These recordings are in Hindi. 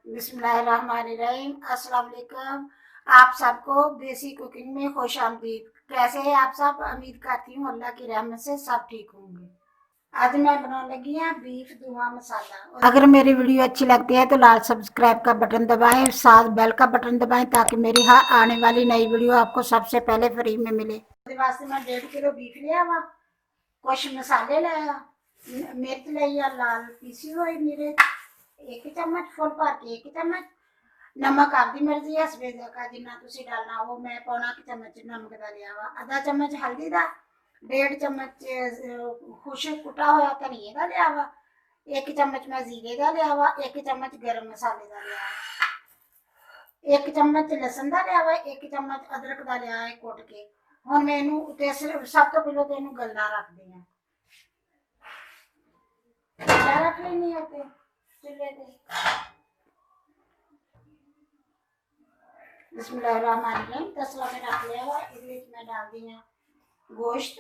बिस्मिल्लाहिर्रहमानिर्रहीम। अस्सलाम वालेकुम। आप सबको देसी कुकिंग में खुश आमदीद। कैसे हैं आप सब? उम्मीद करती हूँ अल्लाह की रहमत से सब ठीक होंगे। आज मैं बनाने लगी हूँ बीफ दुआ मसाला। अगर मेरी वीडियो अच्छी लगती है तो लाल सब्सक्राइब का बटन दबाएं, साथ बेल का बटन दबाएं ताकि मेरी हर आने वाली नई वीडियो आपको सबसे पहले फ्री में मिले। वास्ते मैं 1.5 किलो बीफ लिया वा, कुछ मसाले लाया, मिर्च लिया लाल पीसी हुई मिर्च 1 चम्मच, फुल भर के 1 चम्मच, नमक आपकी मर्जी है सफेद का जिन्ना तुसी डालना वो मैं पौना चम्मच नमक का लिया वा, आधा चम्मच हल्दी का, 1.5 चम्मच खुश कुटा हुआ धनिए का लिया वा, 1 चम्मच मैं जीरे का लिया वा, 1 चम्मच गर्म मसाले का लिया वा, 1 चम्मच लसन का लिया वा, 1 चम्मच अदरक का लिया है कुट के। हुण मैं इनू सब तो पहले तो इनू गलना रख दी रख लेनी होते चूल्हे पे। बिस्मिल्लाहिर्रहमानिर्रहीम। तसला में रख लिया हुआ, इसमें मैं डाल दी है गोश्त,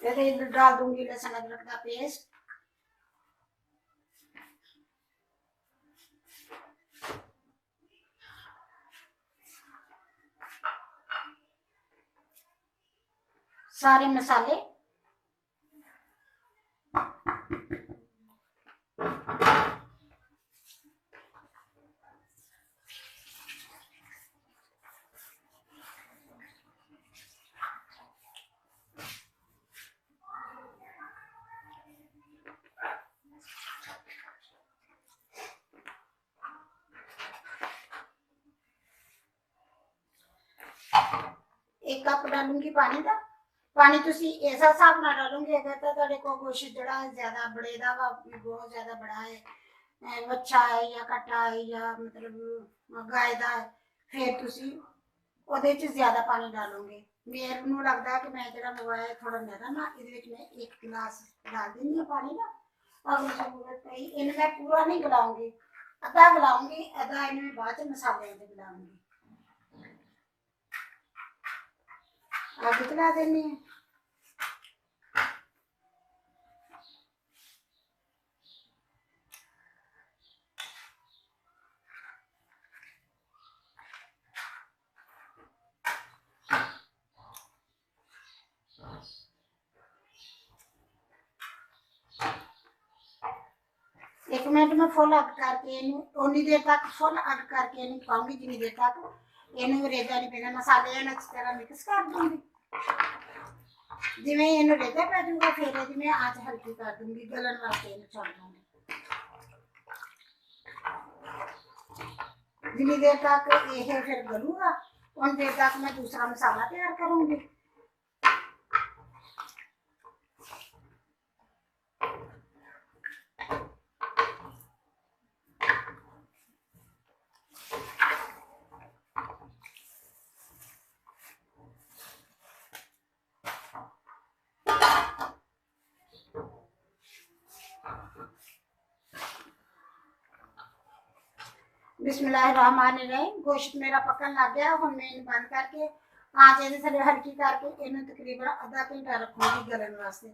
फिर डाल दूंगी लहसुन अदरक का पेस्ट, सारे मसाले, एक कप डालूंगी पानी का। पानी तुसी ऐसा हिसाब ना डालूंगी अगर तो तेरे को गोश्त जड़ा ज्यादा बड़े दा वा, बहुत ज्यादा बड़ा है, अच्छा है या कट्टा है या मतलब गाय दा है, फिर तुसी ओदे च ज्यादा पानी डालोगे। मेरे लगता है कि मैं जरा मंगवाया थोड़ा नरम है, इसमें मैं 1 गिलास डाल देनी है पानी ना। अब जरूरत पई इन्हें मैं पूरा नहीं गलाऊंगी, आधा गलाऊंगी, आधा इन्हें बाद च मसाले गलाऊंगी। आगे चला देनी है। एक मिनट में फुल अग करके उन्नी देर तक फुल अग करके पकाऊंगी जितनी देर तक इनू रेजा नहीं पैदा। मसाले अच्छी तरह मिक्स कर दूंगी, जिमें इनू रेजा पै जाऊगा फिर मैं आँच हल्की कर दूंगी, गलन वास्ते इन छोड़ दूंगी। जितनी देर तक ये फिर गलूगा उन देर तक मैं दूसरा मसाला तैयार करूंगी। बिस्मिल्लाहिर्रहमानिर्रहीम। गोश्त मेरा पकन लग गया, हुण मैं इन्हें बंद करके आँच इहदे थल्ले हल्की करके इन्हें तकरीबन आधा घंटा रखूंगी गलन वास्ते।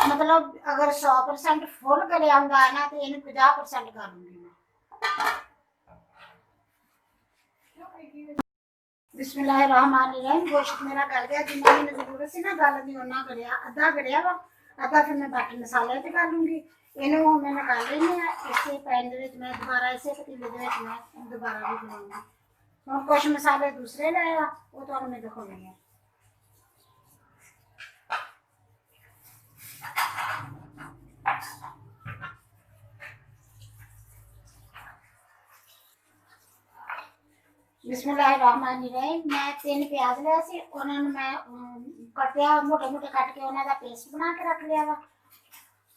मतलब अगर 100% फुल गलिया हुंदा है ना तो इन्हें 50% कर लूंगी मैं। बिस्मिल्लाहिर्रहमानिर्रहीम। गोश्त मेरा गल गया, जिन्ना मैंने जरूरत सी ना गल दी उन्ना गलिया, आधा गलिया वा, आधा फिर मैं बाकी मसाले च कर लूंगी। इन्हें हुण मैं निकाल लेनी है, इसे पैन दे विच मैं दोबारा इसे पतीले दे विच मैं दोबारा भी बनाऊंगी। हुण कुछ मसाले दूसरे ले आ वो तुहानू मैं दिखाउणी है। बिस्मिल्लाहिर्रहमानिर्रहीम। मैं 3 प्याज लिया सी, उन्हां नू मैं कटिया मोटे मोटे कट के उन्हां दा पेस्ट बना के रख लिया वा।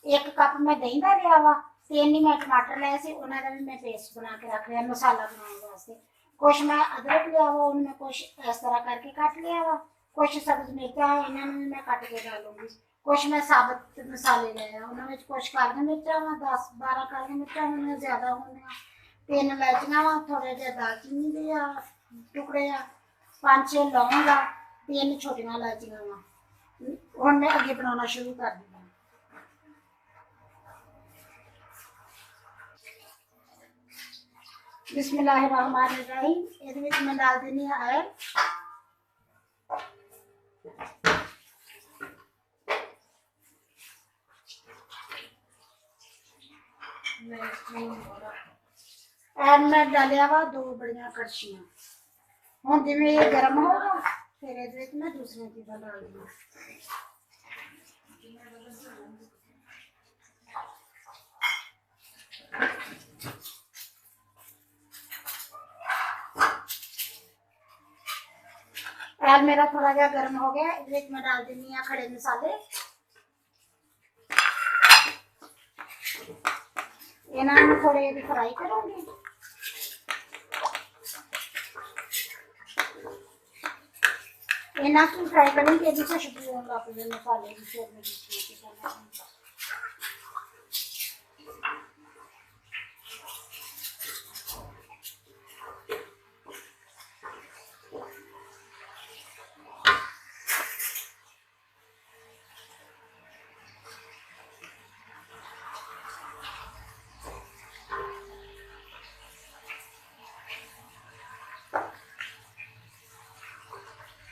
1 कप मैं दही दा लिया वा, तीन ही मैं टमाटर लाए थे, उन्होंने भी मैं पेस्ट बना के रख लिया मसाला बनाने वास्ते। कुछ मैं अदरक लिया हुआ, उनमें कुछ इस तरह करके काट लिया हुआ, कुछ सब्ज मिर्चा है इन्होंने भी मैं काट के डालूंगी, कुछ मैं साबुत मसाले लाए उन्होंने कुछ काली मिर्चा वा 10-12 काली मिर्चा होने ज्यादा होने, 3 इलायचियां वा, थोड़े जे दालचीनी दिया टुकड़े आ, 5-6 लौंग आ, 3 छोटियां इलायचियां वा। हुण मैं अगे बनाना शुरू कर दी। बिस्मिल्लाहिर्रहमानिर्रहीम। ਇਹਦੇ ਵਿੱਚ मैं डाल देनी है ऑयल। ਐਡ मैं डालिया वा 2 बड़ियां कड़छियां। ਹੁਣ ਜਿਵੇਂ ਇਹ ਗਰਮ ਹੋਗਾ ਫਿਰ ਇਹਦੇ ਵਿੱਚ मैं दूसरी चीज़ां डाल दूंगी। ऐड मेरा थोड़ा जहा गर्म हो गया, इस मैं डाल देनी है खड़े मसाले। इन्होंने थोड़े फ्राई करूंगी। इन्हें की फ्राई करूंगी, ये खुशबू आने लग पई मसाले की।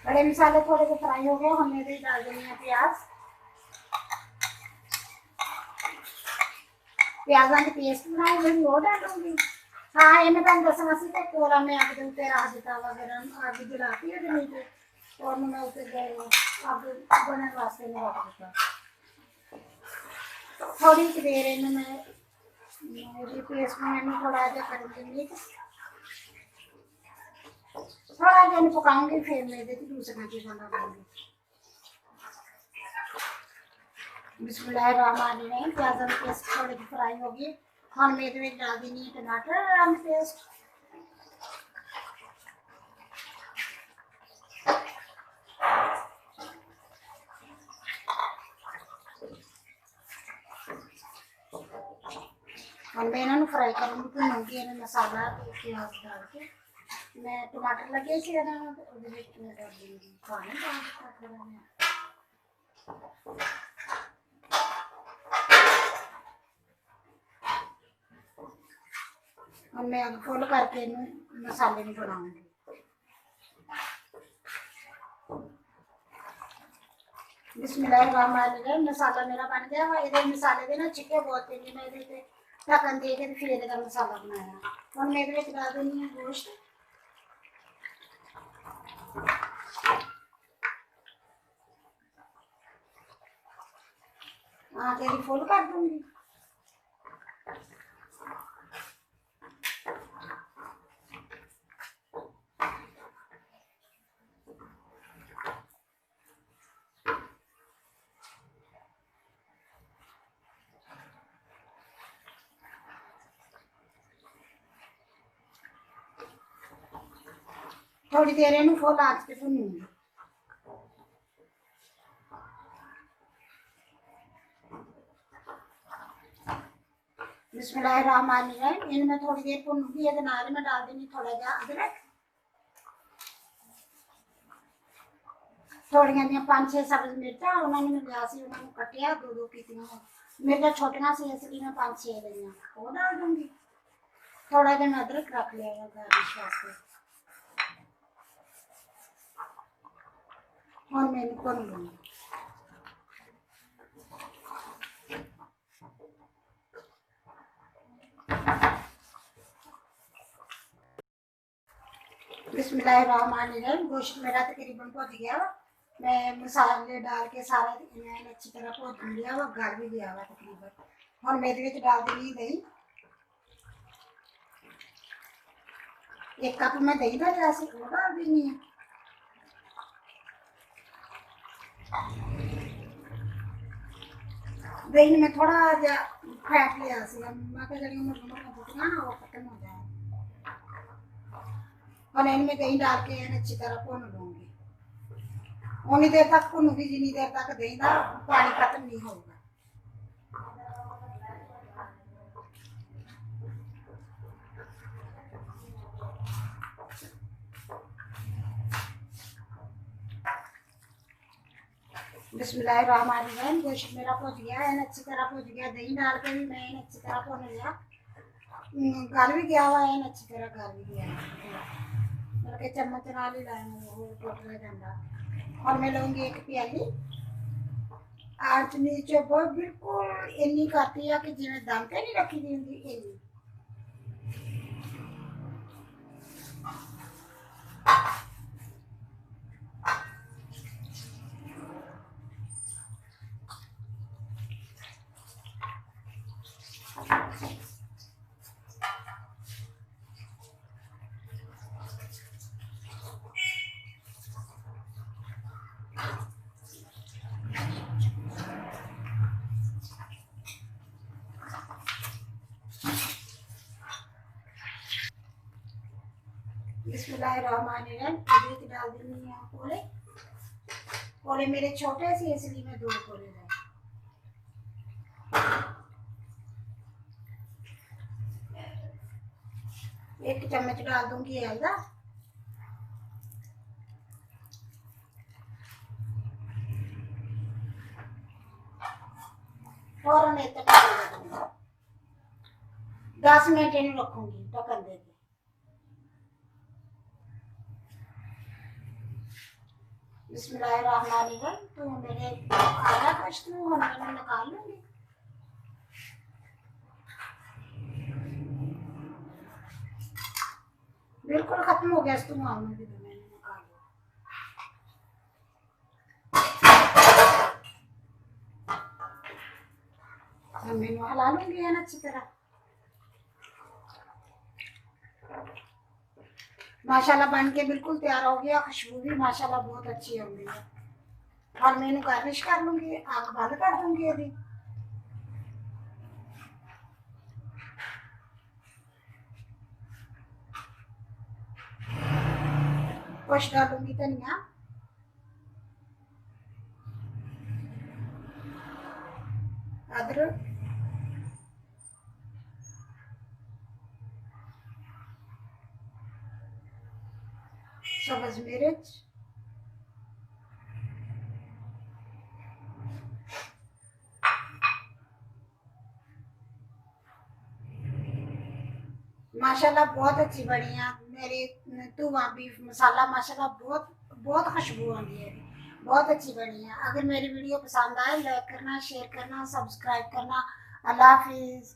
बड़े मसाले थोड़े से फ्राई हो गए, हमने भी डाल देनी है प्याज। प्याजा की पेस्ट बनाई हुई वो डालूंगी। हाँ ये मैं तुम दसना सी ते कोला मैं अग दे उत्ते रख दिता वा, गरम अग जलाती है नीचे और मैं उत्ते अग बनने वास्ते मैं रख दिता। थोड़ी सी देर इन्हें मैं पेस्ट में थोड़ा जहा कर दूंगी, थोड़ा जहा पकाऊंगी, फिर मैं दूसरी चीज़ें डालूंगी। बिस्मिल्लाहिर्रहमानिर्रहीम। प्याज़ों की पेस्ट थोड़ी सी फ्राई होगी, हम मेरे में डाल देनी है टमाटर पेस्ट। और मैं इन्होंने फ्राई करूँगी, भुनूंगी इन्हें मसाला प्याज डाल के। मैं टमाटर लगे थे मैं डाल दूँगी पानी डाल थोड़ा मैं। और मैं अग फुल करके मसाले में बनाऊंगी। बिस्मिल्लाहिर्रहमानिर्रहीम। मसाला मेरा बन गया वा। ये मसाले के ना छिक्के बहुत पेंगे, मैं ये ढक्कन दे के फिर ये मसाला बनाया। हम मैं ये डाल देनी है गोश्त। हाँ तेरी फुल कर दूंगी। थोड़ी देर इन फुल आंच पे भुनूंगी। बिस्मिल्लाहिर्रहमानिर्रहीम। इनमें थोड़ी देर भुनूंगी, ये नाल में डाल देनी थोड़ा जहा अदरक, थोड़िया जी 5-6 सब्ज मिर्चा उन्होंने मैं लिया उन्होंने कटिया 2-2 की मिर्चा छोटिया सी इसलिए मैं 5-6 लिया वो डाल दूंगी। थोड़ा जहा मैं अदरक रख लिया गार्निश वास्ते। और मैं भुन लूँगी। बिस्मिल्लाहिर्रहमानिर्रहीम। गोश्त मेरा तकरीबन भुज गया, मैं मसाले डाल के सारा मैंने अच्छी तरह भुन लिया वा, गल भी गया वा तकरीबन। हम मेरे डाल देनी दही, 1 कप मैं दही का लिया वो डाल देनी है। दही में थोड़ा जहा फैट लिया सी मैं कहा जड़ी मोटी मोटी बूटियां ना वो खत्म हो जाए। और इनमें दही डाल के अच्छी तरह भून लूंगी। उन्नी देर तक भूनूंगी जिन्नी देर तक दही का पानी खत्म नहीं होगा। बिस्मिल्लाहिर्रहमानिर्रहीम। गोश्त मेरा भुज गया है, अच्छी तरह भुज गया। दही डाल के भी मैं अच्छी तरह भुन लिया। गल भी गया हुआ है, अच्छी तरह गल भी गया मतलब कि चम्मच नाल ही लाया टुट जाता। और मैं लूँगी एक प्याली आँच नीचे बहुत बिल्कुल इन्नी करती है कि जिवें दम ते नहीं रखी दी होंदी इन्नी। बिस्मिल्लाहिर्रहमानिर्रहीम। इसमें डाल देनी है कोले। कोले मेरे छोटे से इसलिए मैं 2 कोले लाए। एक चम्मच डाल दूंगी हल्दा। फौरन इतना 10 मिनट इन रखूंगी ढक्कन दे के। बिस्मिल्लाहिर्रहमानिर्रहीम। तो मेरे आधा गोश्त मैंने निकाल लूंगी। बिल्कुल खत्म हो गया धुआं में भी मैंने निकाल लिया। मैंने हला लूंगी है ना अच्छी तरह। माशाल्लाह बन के बिल्कुल तैयार हो गया। खुशबू भी माशाल्लाह बहुत अच्छी हो गई है। और मैं गार्निश कर लूंगी, आग बंद कर दूंगी अभी। कुछ डालूंगी धनिया, अदरक, सब्ज मिर्च, माशाल्लाह बहुत अच्छी बनी है मेरी धुआं बीफ मसाला। माशाल्लाह बहुत बहुत खुशबू आती है, बहुत अच्छी बनी है। अगर मेरी वीडियो पसंद आए लाइक करना, शेयर करना, सब्सक्राइब करना। अल्लाह हाफिज़।